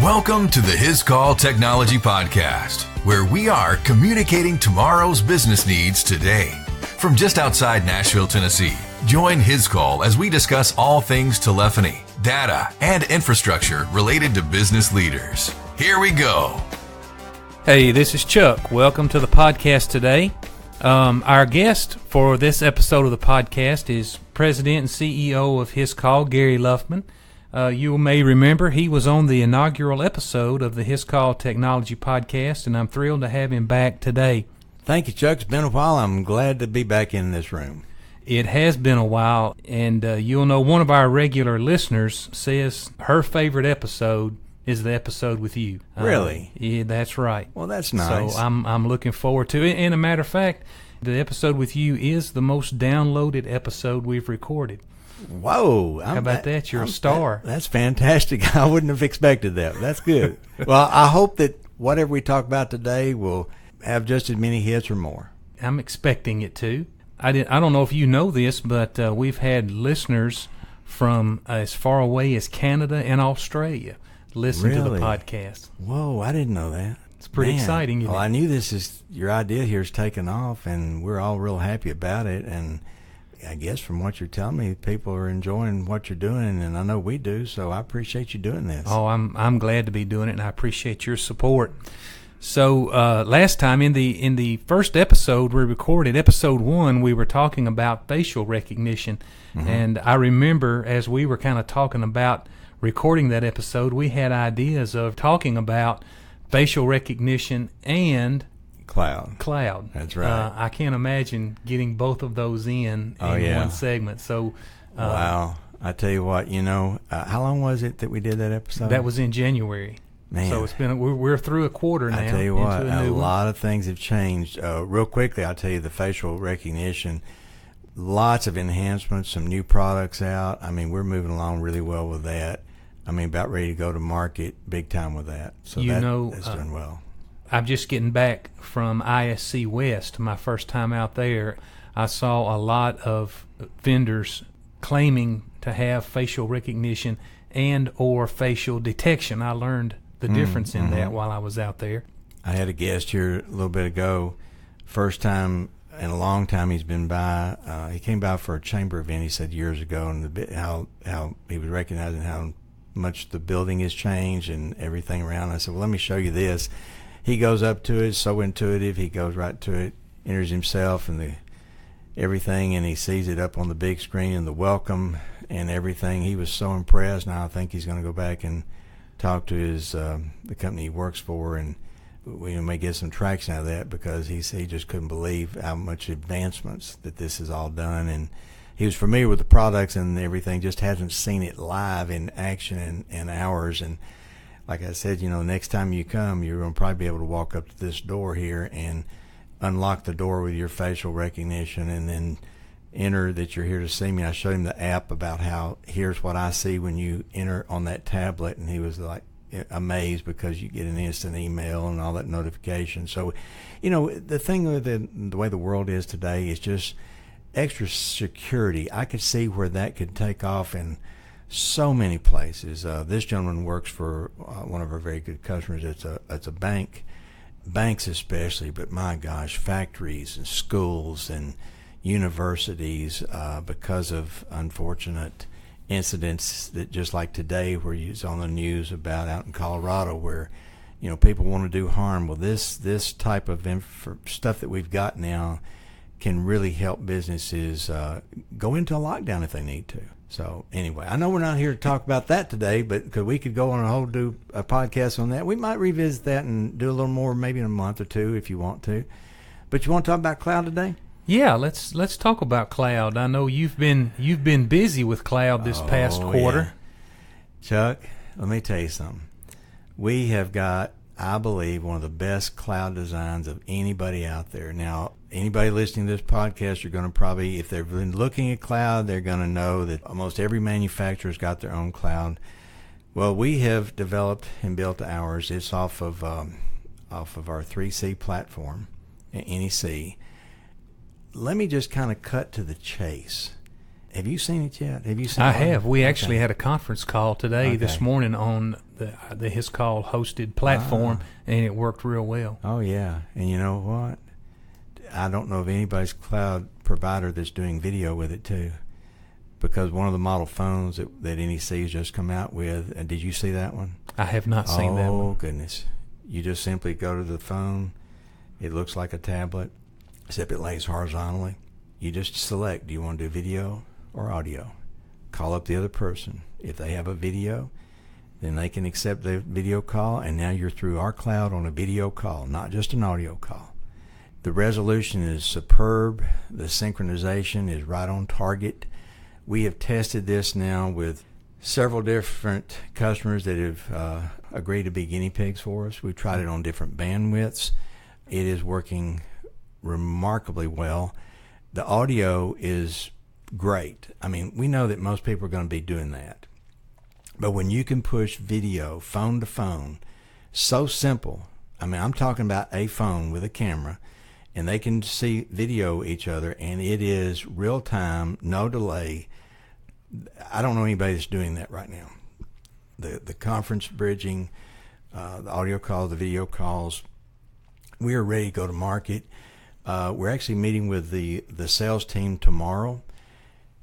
Welcome to the Hiscall Technology Podcast, where we are communicating tomorrow's business needs today. From just outside Nashville, Tennessee, join Hiscall as we discuss all things telephony, data, and infrastructure related to business leaders. Here we go. Hey, this is Chuck. Welcome to the podcast today. Our guest for this episode of the podcast is President and CEO of Hiscall, Gary Luffman. You may remember he was on the inaugural episode of the Hiscall Technology Podcast, and I'm thrilled to have him back today. Thank you, Chuck. It's been a while. I'm glad to be back in this room. It has been a while, and you'll know one of our regular listeners says her favorite episode is the episode with you. Really? Yeah, that's right. Well, that's nice. So I'm looking forward to it. And a matter of fact, the episode with you is the most downloaded episode we've recorded. Whoa. How about that? You're a star. That's fantastic. I wouldn't have expected that. That's good. Well, I hope that whatever we talk about today will have just as many hits or more. I'm expecting it to. I don't know if you know this, but we've had listeners from as far away as Canada and Australia listen to the podcast. Whoa, I didn't know that. It's pretty exciting. Well, I knew your idea here is taking off, and we're all real happy about it. And I guess from what you're telling me, people are enjoying what you're doing, and I know we do, so I appreciate you doing this. Oh, I'm glad to be doing it, and I appreciate your support. So last time in the first episode we recorded, episode 1, we were talking about facial recognition, and I remember as we were kind of talking about recording that episode, we had ideas of talking about facial recognition and Cloud. That's right. I can't imagine getting both of those in one segment. So, wow. I tell you what, how long was it that we did that episode? That was in January. Man. So it's been we're through a quarter now. I tell you what, a lot of things have changed. Real quickly, I'll tell you the facial recognition. Lots of enhancements, some new products out. I mean, we're moving along really well with that. I mean, about ready to go to market big time with that. So that's doing well. I'm just getting back from ISC West, my first time out there. I saw a lot of vendors claiming to have facial recognition and or facial detection. I learned the difference in that while I was out there. I had a guest here a little bit ago, first time in a long time he's been by. He came by for a chamber event, he said, years ago, and how he was recognizing how much the building has changed and everything around. I said, well, let me show you this. He goes up to it, so intuitive. He goes right to it, enters himself and everything, and he sees it up on the big screen and the welcome and everything. He was so impressed. Now I think he's going to go back and talk to the company he works for, and we may get some traction out of that because he just couldn't believe how much advancements that this has all done. And he was familiar with the products and everything, just hasn't seen it live in action in hours. And like I said, next time you come, you're going to probably be able to walk up to this door here and unlock the door with your facial recognition and then enter that you're here to see me. I showed him the app about how here's what I see when you enter on that tablet, and he was like amazed because you get an instant email and all that notification. So, the thing with the way the world is today is just extra security. I could see where that could take off in so many places. This gentleman works for one of our very good customers. It's a bank, banks especially, but my gosh, factories and schools and universities, because of unfortunate incidents that just like today, where it's on the news about out in Colorado, where people want to do harm. Well, this type of stuff that we've got now can really help businesses go into a lockdown if they need to. So anyway, I know we're not here to talk about that today, but because we could go on do a podcast on that. We might revisit that and do a little more maybe in a month or two if you want to. But you want to talk about cloud today? Yeah, let's talk about cloud. I know you've been busy with cloud this past quarter. Yeah. Chuck, let me tell you something. We have got, I believe, one of the best cloud designs of anybody out there. Now, anybody listening to this podcast, you're going to probably, if they've been looking at cloud, they're going to know that almost every manufacturer's got their own cloud. Well, we have developed and built ours. It's off of our 3C platform, NEC. Let me just kind of cut to the chase. Have you seen it yet? I have. We actually had a conference call today, this morning, on the Hiscall hosted platform, and it worked real well. Oh, yeah. And you know what? I don't know of anybody's cloud provider that's doing video with it, too. Because one of the model phones that NEC has just come out with, and did you see that one? I have not seen that one. Oh, goodness. You just simply go to the phone. It looks like a tablet, except it lays horizontally. You just select, do you want to do video or audio? Call up the other person. If they have a video, then they can accept the video call, and now you're through our cloud on a video call, not just an audio call. The resolution is superb. The synchronization is right on target. We have tested this now with several different customers that have agreed to be guinea pigs for us. We've tried it on different bandwidths. It is working remarkably well. The audio is great. I mean, we know that most people are going to be doing that. But when you can push video phone to phone, so simple. I mean, I'm talking about a phone with a camera, and they can see video each other, and it is real time, no delay. I don't know anybody that's doing that right now. The conference bridging, the audio calls, the video calls, we are ready to go to market. We're actually meeting with the sales team tomorrow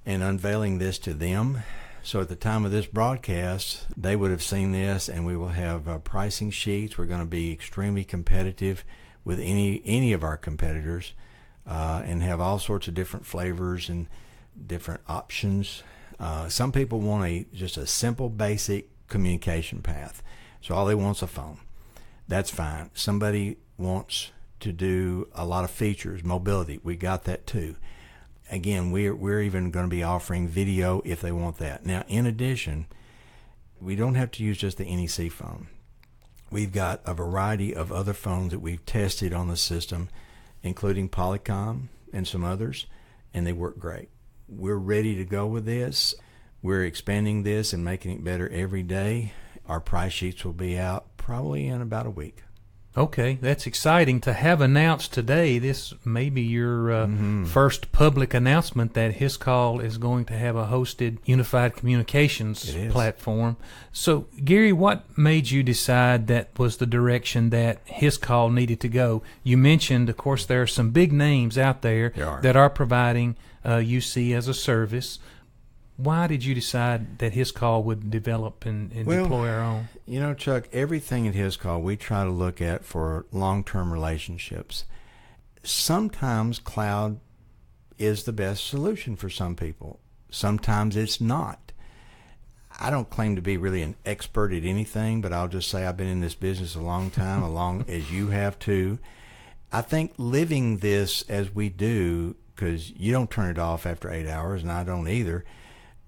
and unveiling this to them. So at the time of this broadcast, they would have seen this, and we will have pricing sheets. We're going to be extremely competitive with any of our competitors, and have all sorts of different flavors and different options. Some people want just a simple, basic communication path. So all they want is a phone. That's fine. Somebody wants to do a lot of features, mobility. We got that too. Again, we're even going to be offering video if they want that. Now, in addition, we don't have to use just the NEC phone. We've got a variety of other phones that we've tested on the system, including Polycom and some others, and they work great. We're ready to go with this. We're expanding this and making it better every day. Our price sheets will be out probably in about a week. Okay, that's exciting to have announced today. This may be your first public announcement that Hiscall is going to have a hosted unified communications platform. So, Gary, what made you decide that was the direction that Hiscall needed to go? You mentioned, of course, there are some big names out there that are providing UC as a service. Why did you decide that Hiscall would develop and deploy our own? You know, Chuck, everything at Hiscall we try to look at for long-term relationships. Sometimes cloud is the best solution for some people. Sometimes it's not. I don't claim to be really an expert at anything, but I'll just say I've been in this business a long time, along as you have too. I think living this as we do, because you don't turn it off after 8 hours, and I don't either.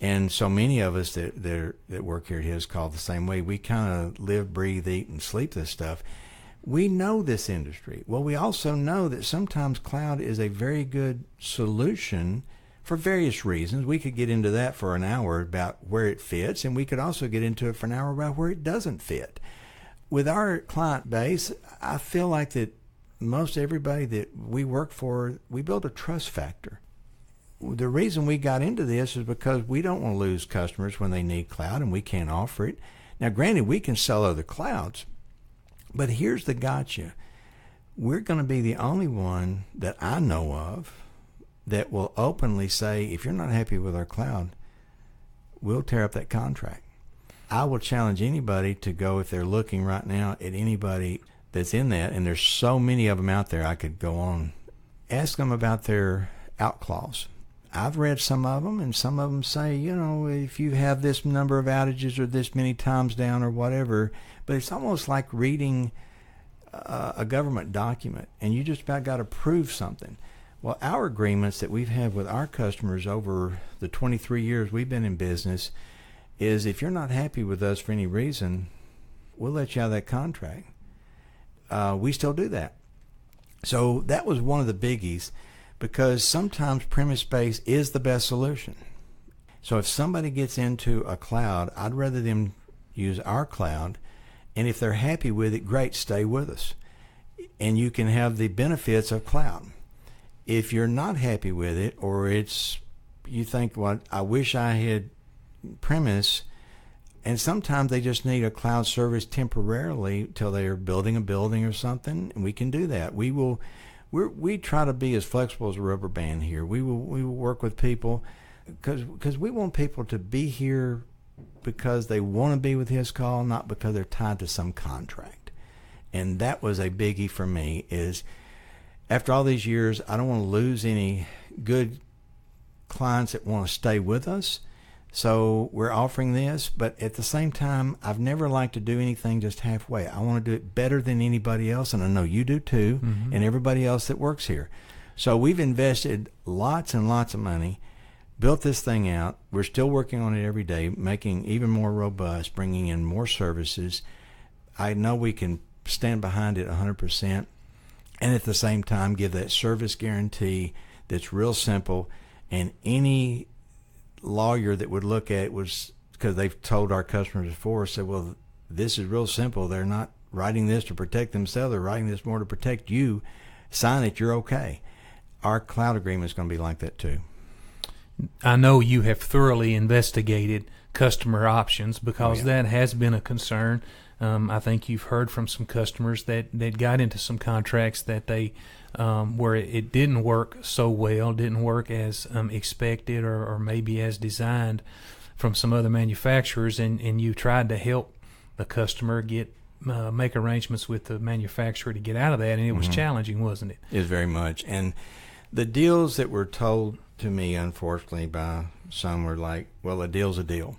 And so many of us that work here at Hiscall the same way, we kind of live, breathe, eat, and sleep this stuff. We know this industry. Well, we also know that sometimes cloud is a very good solution for various reasons. We could get into that for an hour about where it fits, and we could also get into it for an hour about where it doesn't fit. With our client base, I feel like that most everybody that we work for, we build a trust factor. The reason we got into this is because we don't want to lose customers when they need cloud, and we can't offer it. Now, granted, we can sell other clouds, but here's the gotcha. We're going to be the only one that I know of that will openly say, if you're not happy with our cloud, we'll tear up that contract. I will challenge anybody to go, if they're looking right now at anybody that's in that, and there's so many of them out there, I could go on, ask them about their out clause. I've read some of them, and some of them say, you know, if you have this number of outages or this many times down or whatever, but it's almost like reading a government document, and you just about got to prove something. Well, our agreements that we've had with our customers over the 23 years we've been in business is if you're not happy with us for any reason, we'll let you out of that contract. We still do that. So that was one of the biggies, because sometimes premise-based is the best solution. So if somebody gets into a cloud, I'd rather them use our cloud, and if they're happy with it, great, stay with us. And you can have the benefits of cloud. If you're not happy with it, or you think, well, I wish I had premise, And sometimes they just need a cloud service temporarily till they are building a building or something, and we can do that. We try to be as flexible as a rubber band here. We will work with people because we want people to be here because they want to be with Hiscall, not because they're tied to some contract. And that was a biggie for me, is after all these years, I don't want to lose any good clients that want to stay with us. So we're offering this, but at the same time, I've never liked to do anything just halfway. I want to do it better than anybody else, and I know you do too, and everybody else that works here. So we've invested lots and lots of money, built this thing out. We're still working on it every day, making even more robust, bringing in more services. I know we can stand behind it 100%, and at the same time give that service guarantee that's real simple, and any lawyer that would look at it was, because they've told our customers before, said, well, this is real simple. They're not writing this to protect themselves. They're writing this more to protect you. Sign it. You're okay. Our cloud agreement is going to be like that too. I know you have thoroughly investigated customer options because that has been a concern. I think you've heard from some customers that got into some contracts that they where it didn't work so well, didn't work as expected or maybe as designed from some other manufacturers, and you tried to help the customer make arrangements with the manufacturer to get out of that, and it was challenging, wasn't it? It was very much. And the deals that were told to me, unfortunately, by some were like, well, a deal's a deal.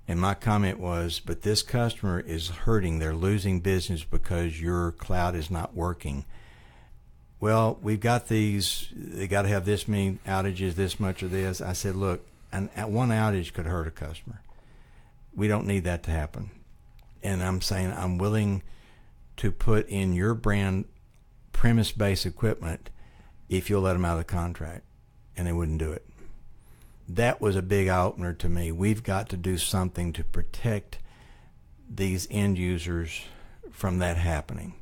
And my comment was, but this customer is hurting. They're losing business because your cloud is not working. Well, we've got these, they got to have this many outages, this much of this. I said, look, one outage could hurt a customer. We don't need that to happen. And I'm saying I'm willing to put in your brand premise-based equipment if you'll let them out of the contract. And they wouldn't do it. That was a big eye-opener to me. We've got to do something to protect these end users from that happening.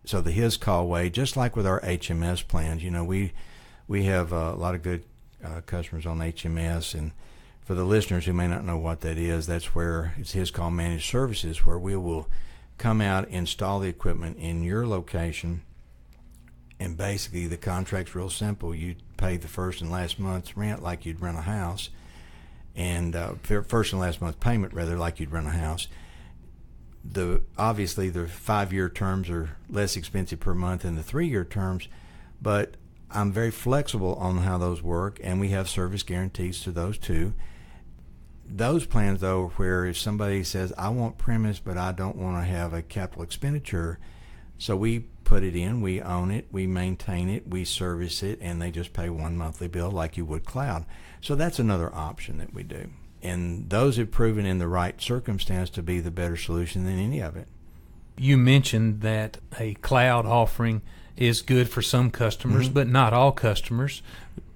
So the Hiscall way, just like with our HMS plans, we have a lot of good customers on HMS, and for the listeners who may not know what that is, that's where it's Hiscall Managed Services, where we will come out, install the equipment in your location, and basically the contract's real simple. You pay the first and last month's rent like you'd rent a house, and first and last month's payment rather like you'd rent a house. Obviously the 5-year terms are less expensive per month than the 3-year terms, but I'm very flexible on how those work, and we have service guarantees to those too. Those plans, though, where if somebody says, I want premise but I don't want to have a capital expenditure, so we put it in, we own it, we maintain it, we service it, and they just pay one monthly bill like you would cloud. So that's another option that we do. And those have proven in the right circumstance to be the better solution than any of it. You mentioned that a cloud offering is good for some customers, but not all customers.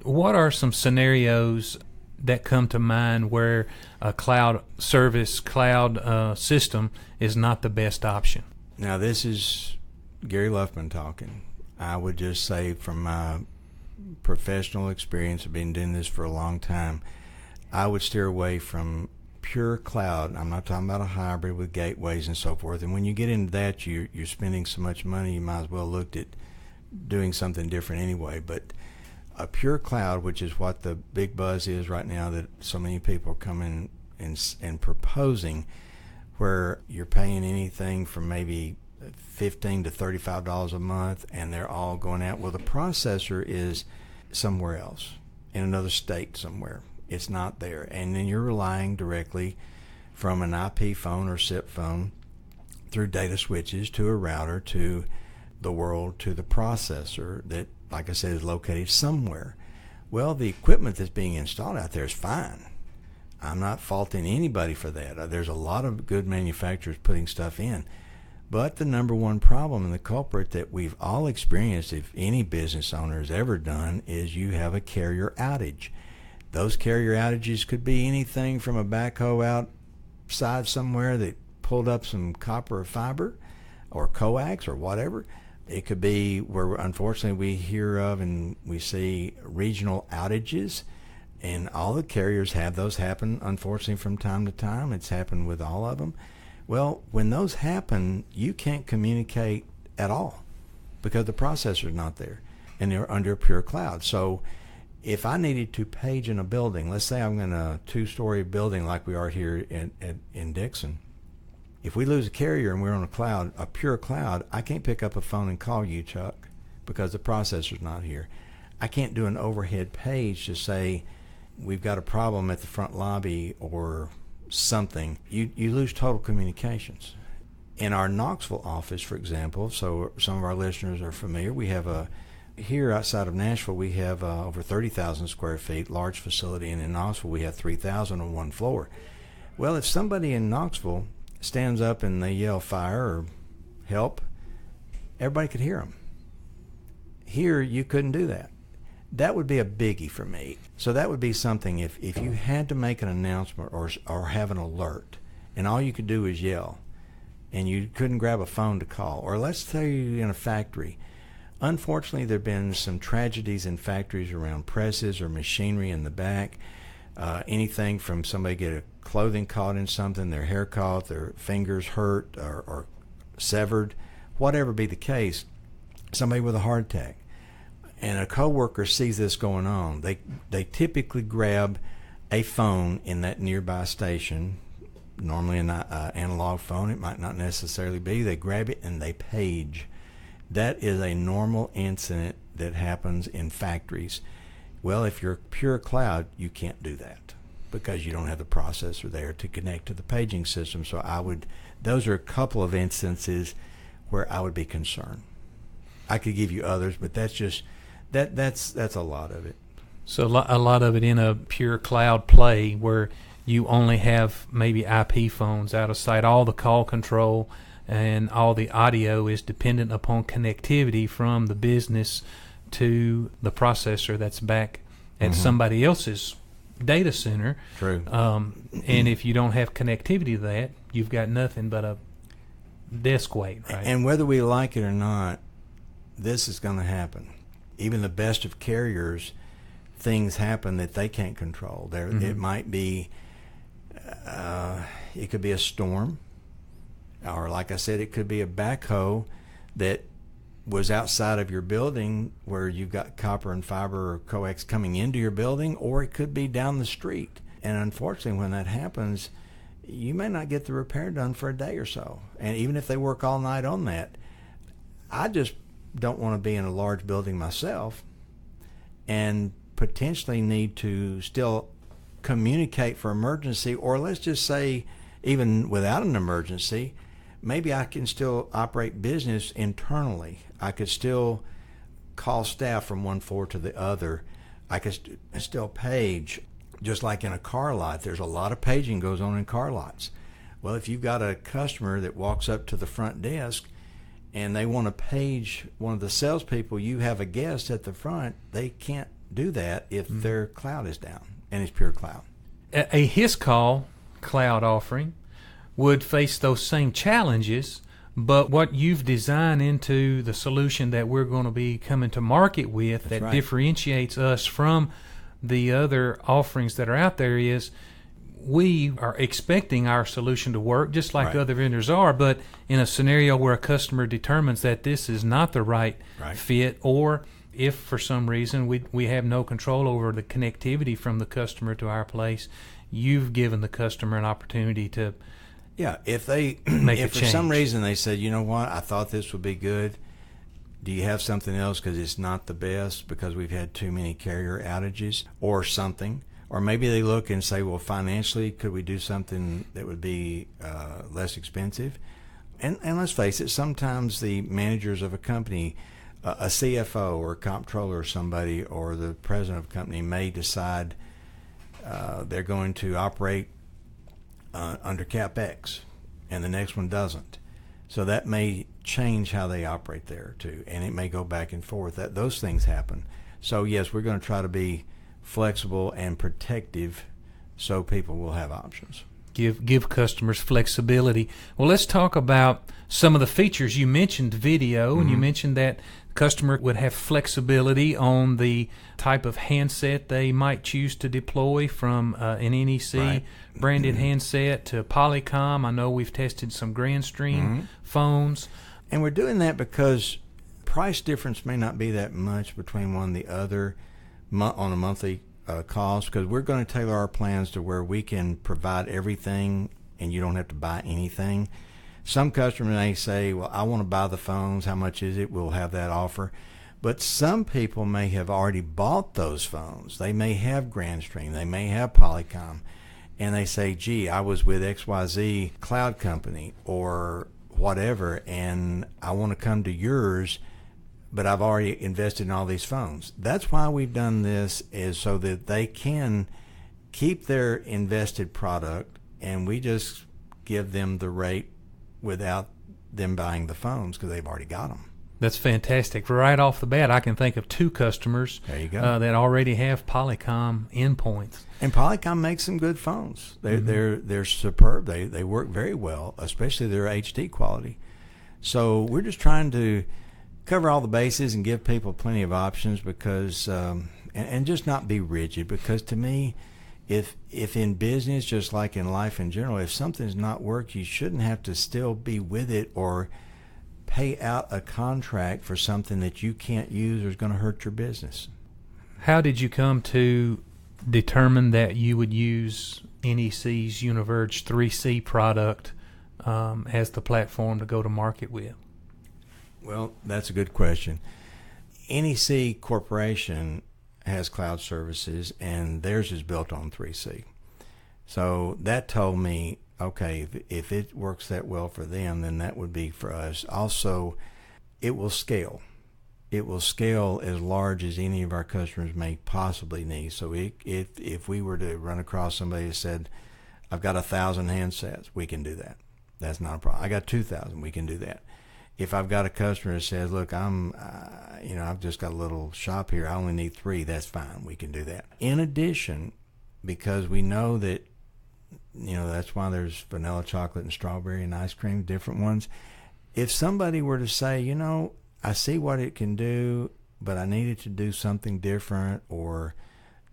What are some scenarios that come to mind where a cloud service, cloud system is not the best option? Now, this is Gary Luffman talking. I would just say from my professional experience of being doing this for a long time, I would steer away from pure cloud. I'm not talking about a hybrid with gateways and so forth. And when you get into that, you're spending so much money, you might as well look at doing something different anyway. But a pure cloud, which is what the big buzz is right now that so many people are coming and proposing, where you're paying anything from maybe $15 to $35 a month, and they're all going out. Well, the processor is somewhere else, in another state somewhere. It's not there. And then you're relying directly from an IP phone or SIP phone through data switches to a router to the world to the processor that, like I said, is located somewhere. Well, the equipment that's being installed out there is fine. I'm not faulting anybody for that. There's a lot of good manufacturers putting stuff in. But the number one problem and the culprit that we've all experienced, if any business owner has ever done, is you have a carrier outage. Those carrier outages could be anything from a backhoe outside somewhere that pulled up some copper or fiber or coax or whatever. It could be where, unfortunately, we hear of and we see regional outages And all the carriers have those happen, unfortunately, from time to time. It's happened with all of them. Well, when those happen, you can't communicate at all because the processor's not there, and they're under a pure cloud. So if I needed to page in a building, let's say I'm in a 2-story building like we are here in Dixon. If we lose a carrier and we're on a cloud, a pure cloud, I can't pick up a phone and call you, Chuck, because the processor's not here. I can't do an overhead page to say we've got a problem at the front lobby or something. You lose total communications. In our Knoxville office, for example, so some of our listeners are familiar, we have here outside of Nashville, we have over 30,000 square feet, large facility, and in Knoxville we have 3,000 on one floor. Well, if somebody in Knoxville stands up and they yell fire or help, everybody could hear them. Here, you couldn't do that. That would be a biggie for me. So that would be something if you had to make an announcement or have an alert, and all you could do is yell, and you couldn't grab a phone to call. Or let's say you're in a factory. Unfortunately, there have been some tragedies in factories around presses or machinery in the back. Anything from somebody get a clothing caught in something, their hair caught, their fingers hurt or severed, whatever be the case, somebody with a heart attack. And a coworker sees this going on. They typically grab a phone in that nearby station, normally an analog phone. It might not necessarily be. They grab it and they page. That is a normal incident that happens in factories. Well, if you're pure cloud, you can't do that because you don't have the processor there to connect to the paging system. So those are a couple of instances where I would be concerned. I could give you others, but that's just that's a lot of it. So a lot of it in a pure cloud play where you only have maybe IP phones out of sight. All the call control and all the audio is dependent upon connectivity from the business to the processor that's back at somebody else's data center. True. And if you don't have connectivity to that, you've got nothing but a desk weight, right? And whether we like it or not, this is going to happen. Even the best of carriers, things happen that they can't control. It might be, it could be a storm, or like I said, it could be a backhoe that was outside of your building where you've got copper and fiber or coax coming into your building, or it could be down the street. And unfortunately, when that happens, you may not get the repair done for a day or so. And even if they work all night on that, I just don't want to be in a large building myself and potentially need to still communicate for emergency, or let's just say even without an emergency, maybe I can still operate business internally. I could still call staff from one floor to the other. I could still page, just like in a car lot. There's a lot of paging goes on in car lots. Well, if you've got a customer that walks up to the front desk and they want to page one of the salespeople, you have a guest at the front, they can't do that if their cloud is down, and it's pure cloud. A Hiscall cloud offering would face those same challenges, but what you've designed into the solution that we're going to be coming to market with That's that right. differentiates us from the other offerings that are out there is we are expecting our solution to work just like Right. other vendors are, but in a scenario where a customer determines that this is not the right fit, or if for some reason we have no control over the connectivity from the customer to our place, you've given the customer an opportunity to if for some change. reason they said, you know what, I thought this would be good, do you have something else because it's not the best because we've had too many carrier outages or something? Or maybe they look and say, well, financially, could we do something that would be less expensive? And let's face it, sometimes the managers of a company, a CFO or a comptroller or somebody, or the president of a company may decide they're going to operate under CapEx, and the next one doesn't. So that may change how they operate there too, and it may go back and forth. Those things happen. So yes, we're going to try to be flexible and protective so people will have options. Give customers flexibility. Well, let's talk about some of the features. You mentioned video, and you mentioned that customer would have flexibility on the type of handset they might choose to deploy, from an NEC branded handset to Polycom. I know we've tested some Grandstream phones. And we're doing that because price difference may not be that much between one and the other on a monthly cost, because we're going to tailor our plans to where we can provide everything and you don't have to buy anything. Some customers may say, well, I want to buy the phones. How much is it? We'll have that offer. But some people may have already bought those phones. They may have Grandstream. They may have Polycom. And they say, gee, I was with XYZ cloud company or whatever, and I want to come to yours, but I've already invested in all these phones. That's why we've done this, is so that they can keep their invested product, and we just give them the rate without them buying the phones because they've already got them. That's fantastic. Right off the bat, I can think of 2 customers that already have Polycom endpoints. And Polycom makes some good phones. They're superb. They work very well, especially their HD quality. So we're just trying to cover all the bases and give people plenty of options, because and just not be rigid. Because to me, if in business, just like in life in general, if something's not worked, you shouldn't have to still be with it or pay out a contract for something that you can't use or is going to hurt your business. How did you come to determine that you would use NEC's Univerge 3C product as the platform to go to market with? Well, that's a good question. NEC Corporation has cloud services, and theirs is built on 3C. So that told me, okay, if it works that well for them, then that would be for us. Also, it will scale. It will scale as large as any of our customers may possibly need. So if we were to run across somebody who said, I've got 1,000 handsets, we can do that. That's not a problem. I got 2,000, we can do that. If I've got a customer that says, look, I've just got a little shop here, I only need 3, that's fine, we can do that. In addition, because we know that, that's why there's vanilla, chocolate, and strawberry and ice cream, different ones. If somebody were to say, I see what it can do, but I need it to do something different, or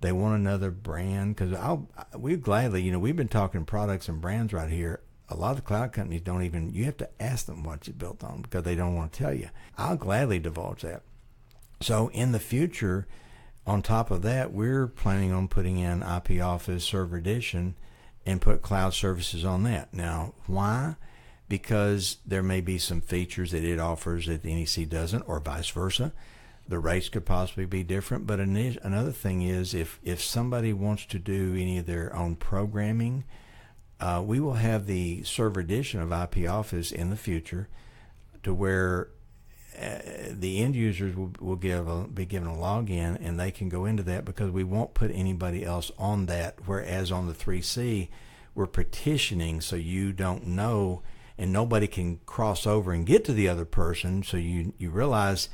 they want another brand, because we gladly, we've been talking products and brands right here. A lot of the cloud companies don't even, you have to ask them what it's built on because they don't want to tell you. I'll gladly divulge that. So in the future, on top of that, we're planning on putting in IP Office Server Edition and put cloud services on that. Now, why? Because there may be some features that it offers that the NEC doesn't, or vice versa. The rates could possibly be different. But another thing is, if somebody wants to do any of their own programming, we will have the server edition of IP Office in the future, to where the end users will be given a login, and they can go into that, because we won't put anybody else on that. Whereas on the 3C, we're partitioning so you don't know, and nobody can cross over and get to the other person. So you realize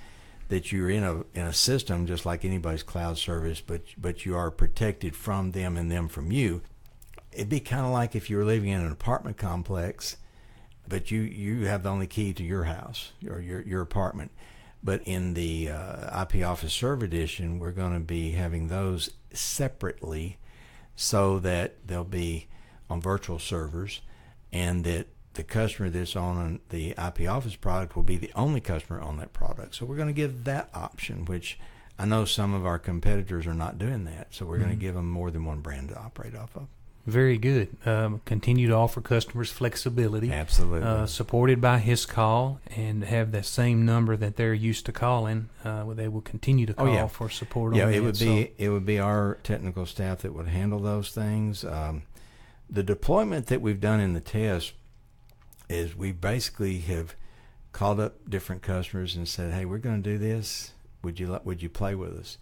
that you're in a system just like anybody's cloud service, but you are protected from them and them from you. It'd be kind of like if you were living in an apartment complex, but you have the only key to your house or your apartment. But in the IP Office Server Edition, we're going to be having those separately, so that they'll be on virtual servers, and that the customer that's on the IP Office product will be the only customer on that product. So we're going to give that option, which I know some of our competitors are not doing that. So we're going to give them more than one brand to operate off of. Very good. Continue to offer customers flexibility. Absolutely. Supported by Hiscall, and have that same number that they're used to calling. They will continue to call for support on that. It would be our technical staff that would handle those things. The deployment that we've done in the test is we basically have called up different customers and said, hey, we're going to do this. Would you play with us?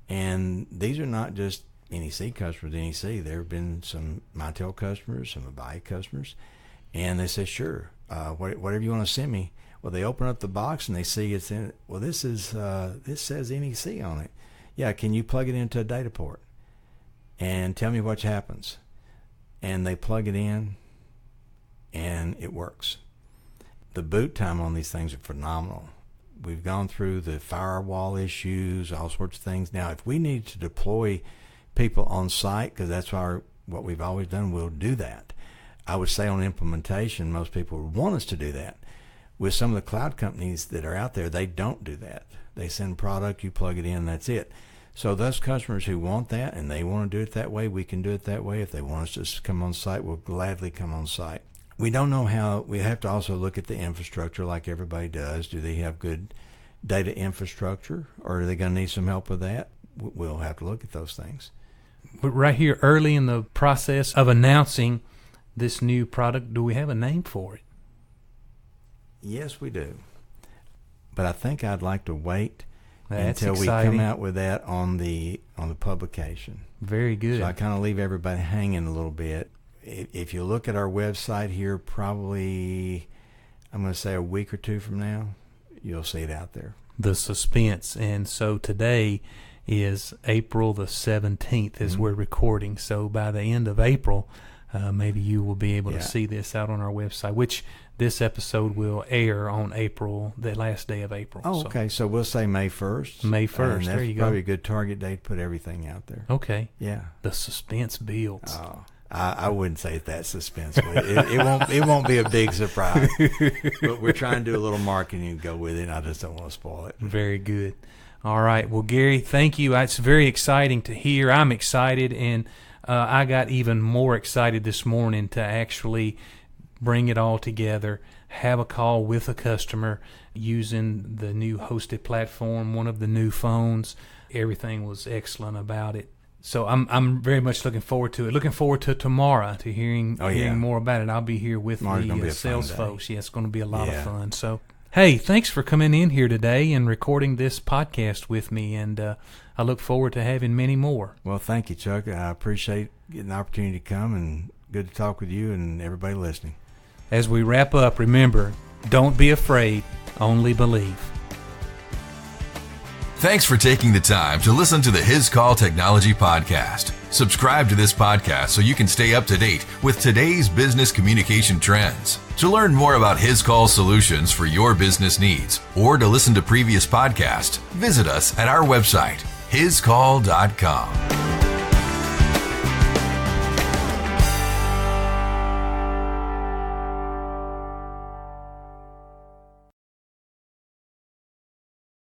And these are not just NEC customers. NEC, there have been some Mitel customers, some Avaya customers, and they say, sure, whatever you want to send me. Well, they open up the box and they see it's in it. Well, this says NEC on it. Yeah, can you plug it into a data port and tell me what happens? And they plug it in, and it works. The boot time on these things are phenomenal. We've gone through the firewall issues, all sorts of things. Now, if we need to deploy people on site, because that's what we've always done, we'll do that. I would say on implementation, most people would want us to do that. With some of the cloud companies that are out there, they don't do that. They send product, you plug it in, that's it. So those customers who want that and they want to do it that way, we can do it that way. If they want us to come on site, we'll gladly come on site. We don't know how. We have to also look at the infrastructure like everybody does. Do they have good data infrastructure, or are they going to need some help with that? We'll have to look at those things. But right here, early in the process of announcing this new product, do we have a name for it? Yes, we do. But I think I'd like to wait That's until exciting. we come out with that on the publication. Very good. So I kind of leave everybody hanging a little bit. If you look at our website here, probably, I'm going to say a week or two from now, you'll see it out there. The suspense. And so today is April the 17th as we're recording. So by the end of April, maybe you will be able to see this out on our website, which this episode will air on the last day of April. Oh, okay. So we'll say May 1st. May 1st. There you go. That's probably a good target date to put everything out there. Okay. Yeah. The suspense builds. Oh, I wouldn't say that suspenseful. It won't be a big surprise. But we're trying to do a little marketing and go with it, and I just don't want to spoil it. Very good. All right. Well, Gary, thank you. It's very exciting to hear. I'm excited, and I got even more excited this morning to actually bring it all together, have a call with a customer using the new hosted platform, one of the new phones. Everything was excellent about it. So I'm very much looking forward to it. Looking forward to tomorrow to hearing more about it. I'll be here with the sales folks. Yeah, it's going to be a lot of fun. So, hey, thanks for coming in here today and recording this podcast with me, and I look forward to having many more. Well, thank you, Chuck. I appreciate getting the opportunity to come, and good to talk with you and everybody listening. As we wrap up, remember, don't be afraid, only believe. Thanks for taking the time to listen to the Hiscall Technology Podcast. Subscribe to this podcast so you can stay up to date with today's business communication trends. To learn more about Hiscall solutions for your business needs or to listen to previous podcasts, visit us at our website, hiscall.com.